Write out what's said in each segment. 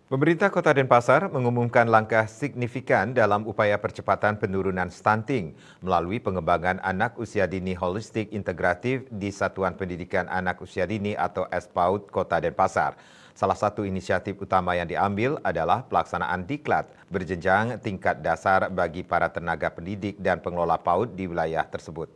Pemerintah Kota Denpasar mengumumkan langkah signifikan dalam upaya percepatan penurunan stunting melalui pengembangan anak usia dini holistik integratif di Satuan Pendidikan Anak Usia Dini atau SPAUD Kota Denpasar. Salah satu inisiatif utama yang diambil adalah pelaksanaan diklat berjenjang tingkat dasar bagi para tenaga pendidik dan pengelola PAUD di wilayah tersebut.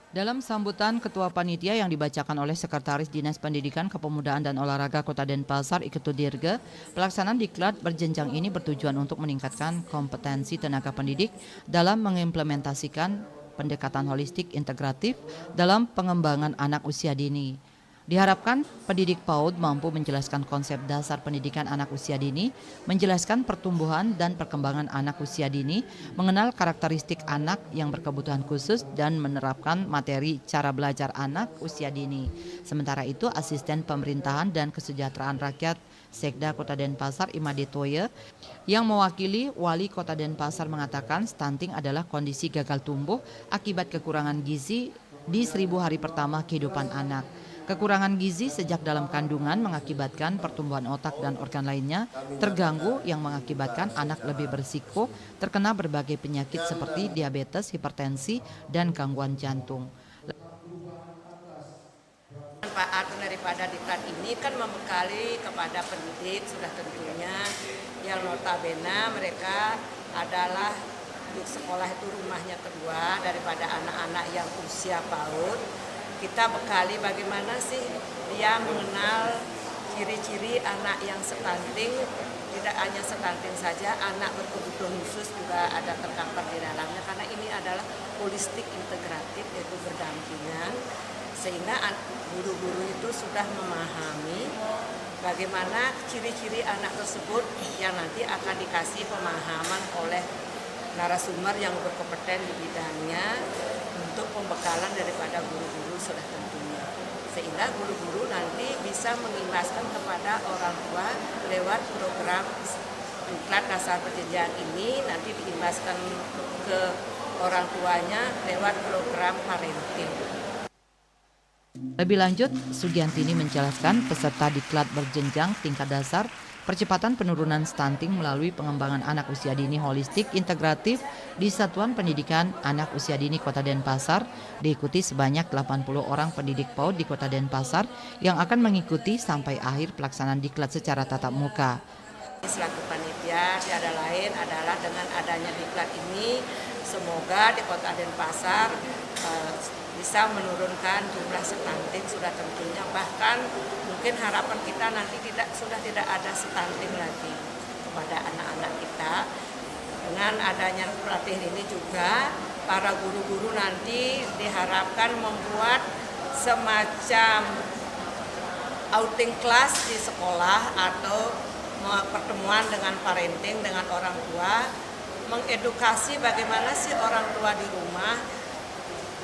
Dalam sambutan Ketua Panitia yang dibacakan oleh Sekretaris Dinas Pendidikan Kepemudaan dan Olahraga Kota Denpasar Iketu Dirge, pelaksanaan diklat berjenjang ini bertujuan untuk meningkatkan kompetensi tenaga pendidik dalam mengimplementasikan pendekatan holistik integratif dalam pengembangan anak usia dini. Diharapkan pendidik PAUD mampu menjelaskan konsep dasar pendidikan anak usia dini, menjelaskan pertumbuhan dan perkembangan anak usia dini, mengenal karakteristik anak yang berkebutuhan khusus, dan menerapkan materi cara belajar anak usia dini. Sementara itu, Asisten Pemerintahan dan Kesejahteraan Rakyat Sekda Kota Denpasar Imade Toye yang mewakili Wali Kota Denpasar mengatakan stunting adalah kondisi gagal tumbuh akibat kekurangan gizi di 1000 hari pertama kehidupan anak. Kekurangan gizi sejak dalam kandungan mengakibatkan pertumbuhan otak dan organ lainnya terganggu yang mengakibatkan anak lebih berisiko terkena berbagai penyakit seperti diabetes, hipertensi, dan gangguan jantung. Manfaat daripada diklat ini kan membekali kepada pendidik sudah tentunya yang notabene mereka adalah di sekolah itu rumahnya kedua daripada anak-anak yang usia PAUD. Kita bekali bagaimana sih dia mengenal ciri-ciri anak yang stunting, tidak hanya stunting saja, anak berkebutuhan khusus juga ada terkapar di dalamnya karena ini adalah holistik integratif yaitu berdampingan, sehingga guru-guru itu sudah memahami bagaimana ciri-ciri anak tersebut yang nanti akan dikasih pemahaman oleh narasumber yang berkompeten di bidangnya untuk pembekalan daripada guru-guru sudah tentunya. Sehingga guru-guru nanti bisa mengimbaskan kepada orang tua lewat program diklat dasar berjenjang ini, nanti diimbaskan ke orang tuanya lewat program parenting. Lebih lanjut, Sugiantini menjelaskan peserta diklat berjenjang tingkat dasar percepatan penurunan stunting melalui pengembangan anak usia dini holistik integratif di Satuan Pendidikan Anak Usia Dini Kota Denpasar diikuti sebanyak 80 orang pendidik PAUD di Kota Denpasar yang akan mengikuti sampai akhir pelaksanaan diklat secara tatap muka. Selaku panitia tiada lain adalah dengan adanya diklat ini semoga di Kota Denpasar bisa menurunkan jumlah stunting sudah tentunya, bahkan mungkin harapan kita nanti sudah tidak ada stunting lagi kepada anak-anak kita. Dengan adanya pelatihan ini juga para guru-guru nanti diharapkan membuat semacam outing class di sekolah atau pertemuan dengan parenting dengan orang tua, mengedukasi bagaimana sih orang tua di rumah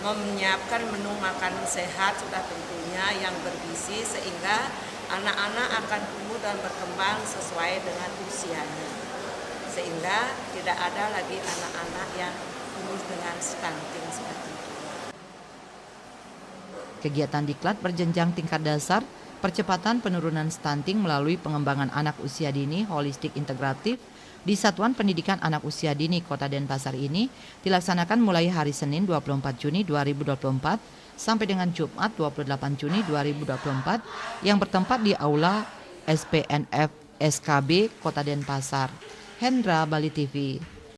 menyiapkan menu makan sehat sudah tentunya yang bergizi sehingga anak-anak akan tumbuh dan berkembang sesuai dengan usianya. Sehingga tidak ada lagi anak-anak yang tumbuh dengan stunting seperti itu. Kegiatan diklat berjenjang tingkat dasar percepatan penurunan stunting melalui pengembangan anak usia dini holistik integratif di Satuan Pendidikan Anak Usia Dini Kota Denpasar ini dilaksanakan mulai hari Senin 24 Juni 2024 sampai dengan Jumat 28 Juni 2024 yang bertempat di Aula SPNF SKB Kota Denpasar. Hendra, Bali TV.